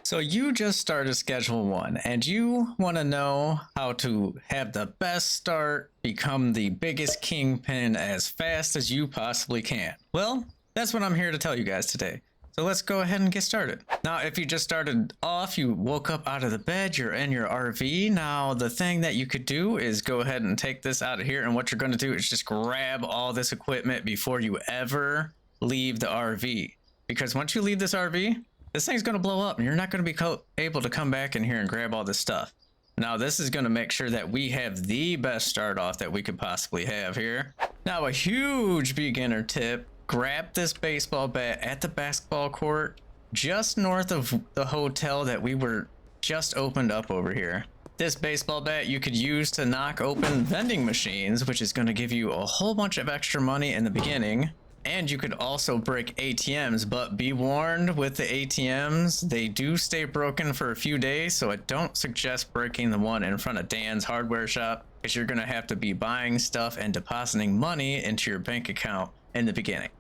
So you just started Schedule 1 and you want to know how to have the best start, become the biggest kingpin as fast as you possibly can. Well, that's what I'm here to tell you guys today. So let's go ahead and get started. Now, if you just started off, you woke up out of the bed, you're in your RV. Now, the thing that you could do is go ahead and take this out of here. And what you're going to do is just grab all this equipment before you ever leave the RV. Because once you leave this RV, this thing's going to blow up and you're not going to be able to come back in here and grab all this stuff. Now, this is going to make sure that we have the best start off that we could possibly have here. Now, a huge beginner tip, grab this baseball bat at the basketball court just north of the hotel that we were just opened up over here. This baseball bat you could use to knock open vending machines, which is going to give you a whole bunch of extra money in the beginning. And you could also break ATMs, but be warned with the ATMs, they do stay broken for a few days, so I don't suggest breaking the one in front of Dan's hardware shop, because you're going to have to be buying stuff and depositing money into your bank account in the beginning.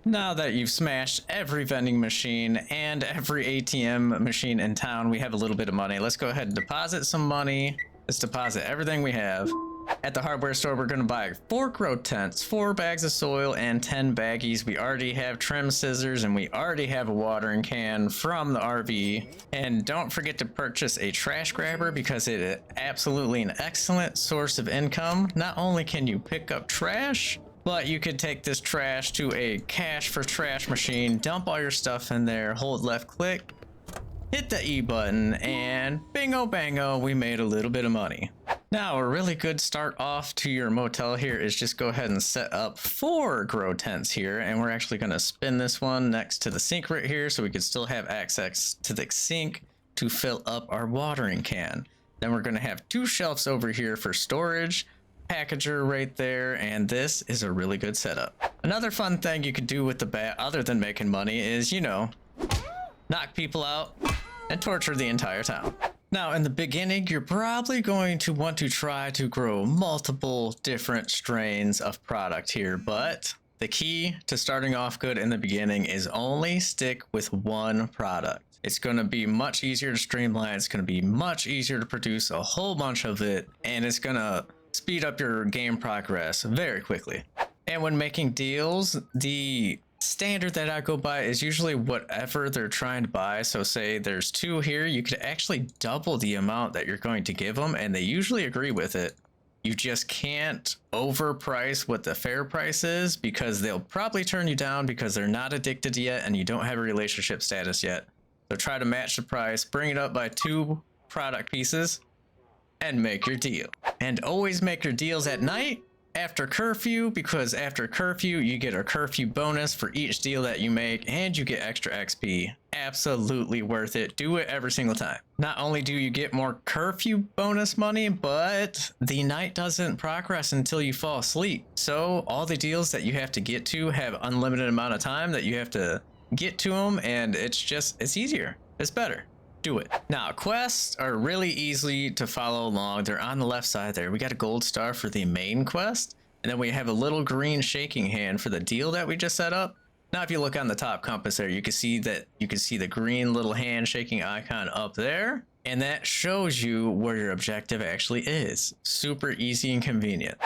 Now that you've smashed every vending machine and every ATM machine in town, we have a little bit of money. Let's go ahead and deposit some money. Let's deposit everything we have. At the hardware store, we're going to buy 4 grow tents, 4 bags of soil, and 10 baggies. We already have trim scissors, and we already have a watering can from the RV. And don't forget to purchase a trash grabber because it is absolutely an excellent source of income. Not only can you pick up trash, but you could take this trash to a cash for trash machine, dump all your stuff in there, hold left click, hit the E button, and bingo bango, we made a little bit of money. Now, a really good start off to your motel here is just go ahead and set up 4 grow tents here, and we're actually going to spin this one next to the sink right here so we can still have access to the sink to fill up our watering can. Then we're going to have 2 shelves over here for storage, packager right there, and this is a really good setup. Another fun thing you could do with the bat other than making money is, you know, knock people out and torture the entire town. Now, in the beginning, you're probably going to want to try to grow multiple different strains of product here, but the key to starting off good in the beginning is only stick with one product. It's going to be much easier to streamline, it's going to be much easier to produce a whole bunch of it, and it's going to speed up your game progress very quickly. And when making deals, the standard that I go by is usually whatever they're trying to buy. So say there's 2 here, you could actually double the amount that you're going to give them, and they usually agree with it. You just can't overprice what the fair price is because they'll probably turn you down because they're not addicted yet and you don't have a relationship status yet. So try to match the price, bring it up by 2 product pieces, and make your deal. And always make your deals at night after curfew, because after curfew you get a curfew bonus for each deal that you make and you get extra XP. Absolutely worth it. Do it every single time. Not only do you get more curfew bonus money, but the night doesn't progress until you fall asleep. So all the deals that you have to get to have unlimited amount of time that you have to get to them, and it's easier. It's better. Do it. Now, quests are really easy to follow along. They're on the left side there. We got a gold star for the main quest, and then we have a little green shaking hand for the deal that we just set up. Now, if you look on the top compass there, you can see the green little hand shaking icon up there, and that shows you where your objective actually is. Super easy and convenient.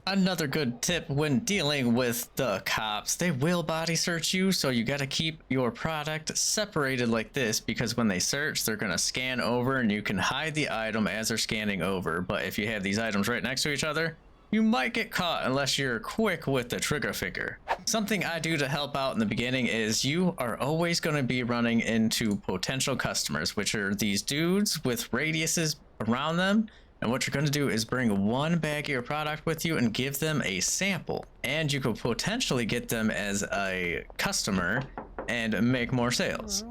Another good tip when dealing with the cops, they will body search you, so you got to keep your product separated like this, because when they search, they're going to scan over and you can hide the item as they're scanning over. But if you have these items right next to each other, you might get caught unless you're quick with the trigger finger. Something I do to help out in the beginning is you are always going to be running into potential customers, which are these dudes with radiuses around them. And what you're going to do is bring 1 bag of your product with you and give them a sample. And you could potentially get them as a customer and make more sales.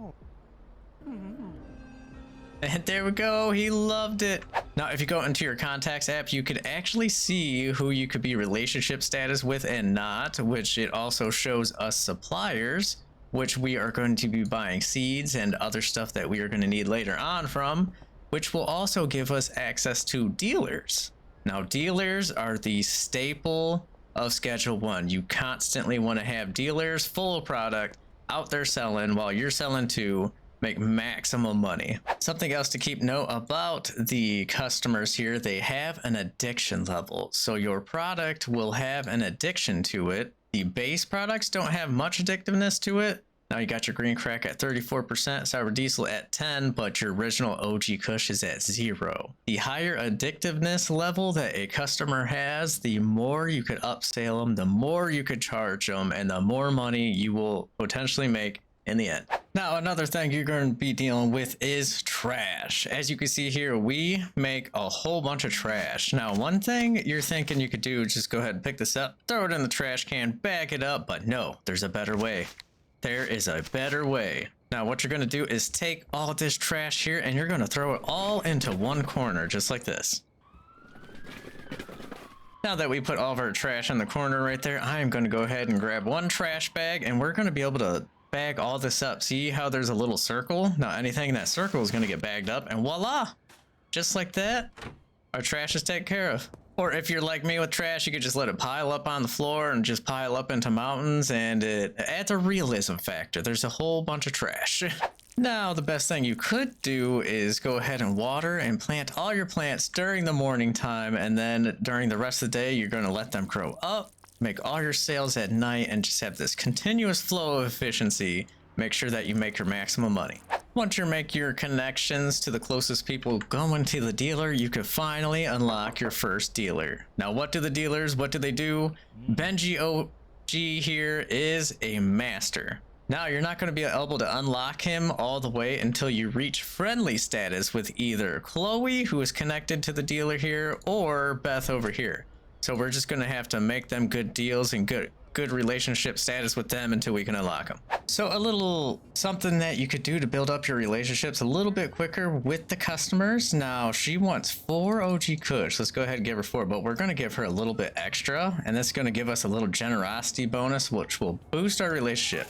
And there we go, he loved it. Now, if you go into your contacts app, you could actually see who you could be relationship status with and not, which it also shows us suppliers. which we are going to be buying seeds and other stuff that we are going to need later on from, which will also give us access to dealers. Now, dealers are the staple of Schedule 1. You constantly want to have dealers full of product out there selling while you're selling to make maximum money. Something else to keep note about the customers here, they have an addiction level. So your product will have an addiction to it. The base products don't have much addictiveness to it. Now you got your green crack at 34%, sour diesel at 10, but your original OG Kush is at 0. The higher addictiveness level that a customer has, the more you could upsell them, the more you could charge them, and the more money you will potentially make in the end. Now, another thing you're going to be dealing with is trash. As you can see here, we make a whole bunch of trash. Now, one thing you're thinking you could do is just go ahead and pick this up, throw it in the trash can, bag it up, but no, there's a better way. There is a better way. Now, what you're going to do is take all this trash here and you're going to throw it all into one corner, just like this. Now that we put all of our trash in the corner right there, I am going to go ahead and grab one trash bag and we're going to be able to bag all this up. See how there's a little circle? Now, anything in that circle is going to get bagged up and voila! Just like that, our trash is taken care of. Or if you're like me with trash, you could just let it pile up on the floor and just pile up into mountains, and it adds a realism factor. There's a whole bunch of trash. Now, the best thing you could do is go ahead and water and plant all your plants during the morning time, and then during the rest of the day, you're going to let them grow up, make all your sales at night, and just have this continuous flow of efficiency. Make sure that you make your maximum money. Once you make your connections to the closest people going to the dealer, you can finally unlock your first dealer. Now, what do the dealers, what do they do? Benji OG here is a master. Now, you're not going to be able to unlock him all the way until you reach friendly status with either Chloe, who is connected to the dealer here, or Beth over here. So we're just going to have to make them good deals and good relationship status with them until we can unlock them. So a little something that you could do to build up your relationships a little bit quicker with the customers. Now, she wants 4 OG Kush. Let's go ahead and give her 4, but we're going to give her a little bit extra, and that's going to give us a little generosity bonus, which will boost our relationship.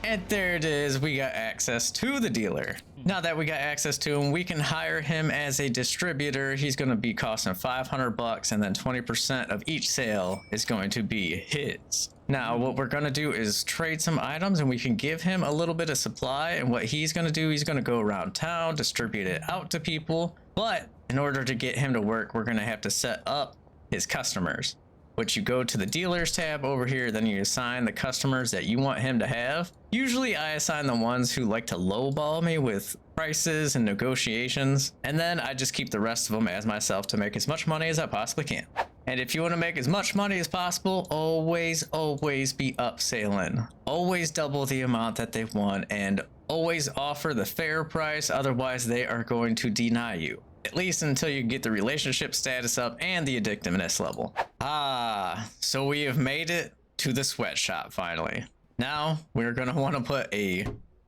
And there it is, we got access to the dealer. Now that we got access to him, we can hire him as a distributor. He's going to be costing $500, and then 20% of each sale is going to be his. Now, what we're going to do is trade some items, and we can give him a little bit of supply. And what he's going to do, he's going to go around town, distribute it out to people. But in order to get him to work, we're going to have to set up his customers, which you go to the dealers tab over here, then you assign the customers that you want him to have. Usually I assign the ones who like to lowball me with prices and negotiations, and then I just keep the rest of them as myself to make as much money as I possibly can. And if you want to make as much money as possible, always be upselling. Always double the amount that they want, and always offer the fair price, otherwise they are going to deny you. At least until you get the relationship status up and the addictiveness level. So we have made it to the sweatshop finally. Now we're going to want to put a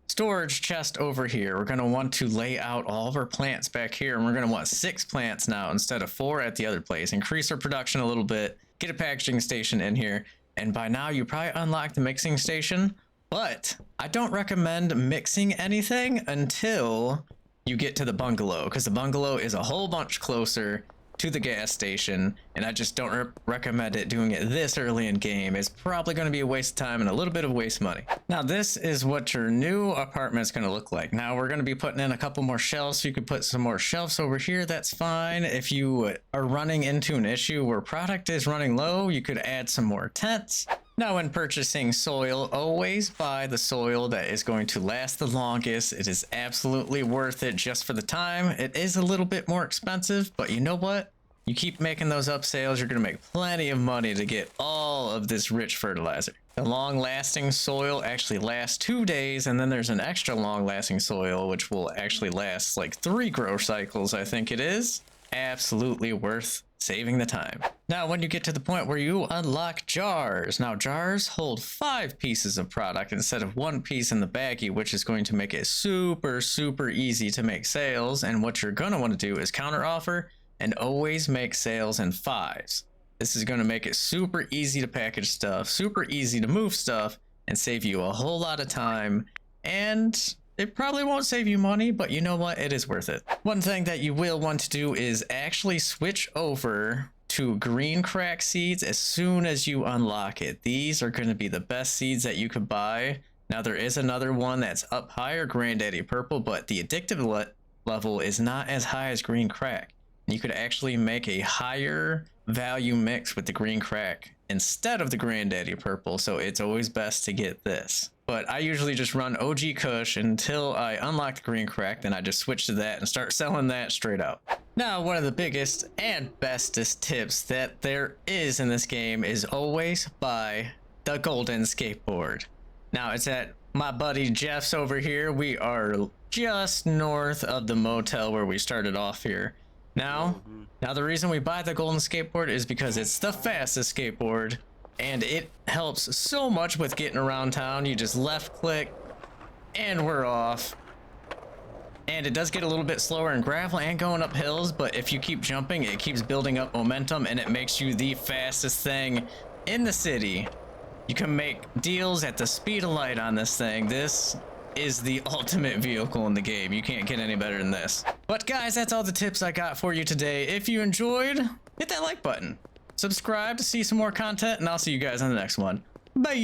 storage chest over here. We're going to want to lay out all of our plants back here, and we're going to want 6 plants now instead of 4 at the other place. Increase our production a little bit, get a packaging station in here, and by now you probably unlocked the mixing station, but I don't recommend mixing anything until you get to the bungalow, because the bungalow is a whole bunch closer to the gas station, and I just don't recommend it doing it this early in game. It's probably going to be a waste of time and a little bit of waste money. Now, this is what your new apartment is going to look like. Now, we're going to be putting in a couple more shelves, so you could put some more shelves over here. That's fine. If you are running into an issue where product is running low, you could add some more tents. Now, when purchasing soil, always buy the soil that is going to last the longest. It is absolutely worth it just for the time. It is a little bit more expensive, but you know what? You keep making those up sales, you're going to make plenty of money to get all of this rich fertilizer. The long-lasting soil actually lasts 2 days, and then there's an extra long-lasting soil, which will actually last like 3 grow cycles, I think it is. Absolutely worth saving the time. Now, when you get to the point where you unlock jars, now jars hold 5 pieces of product instead of 1 piece in the baggie, which is going to make it super easy to make sales. And what you're going to want to do is counter offer and always make sales in 5s. This is going to make it super easy to package stuff, super easy to move stuff, and save you a whole lot of time. And it probably won't save you money, but you know what? It is worth it. One thing that you will want to do is actually switch over to green crack seeds as soon as you unlock it. These are going to be the best seeds that you could buy. Now there is another one that's up higher, Granddaddy Purple, but the addictive level is not as high as green crack. You could actually make a higher value mix with the green crack instead of the Granddaddy Purple, so it's always best to get this. But I usually just run OG Kush until I unlock the green crack, then I just switch to that and start selling that straight out. Now, one of the biggest and bestest tips that there is in this game is always buy the golden skateboard. Now, it's at my buddy Jeff's over here. We are just north of the motel where we started off here. Now the reason we buy the golden skateboard is because it's the fastest skateboard, and it helps so much with getting around town. You just left click and we're off. And it does get a little bit slower in gravel and going up hills, but if you keep jumping, it keeps building up momentum and it makes you the fastest thing in the city. You can make deals at the speed of light on this thing. This is the ultimate vehicle in the game. You can't get any better than this. But guys, that's all the tips I got for you today. If you enjoyed, hit that like button. Subscribe to see some more content, and I'll see you guys on the next one. Bye!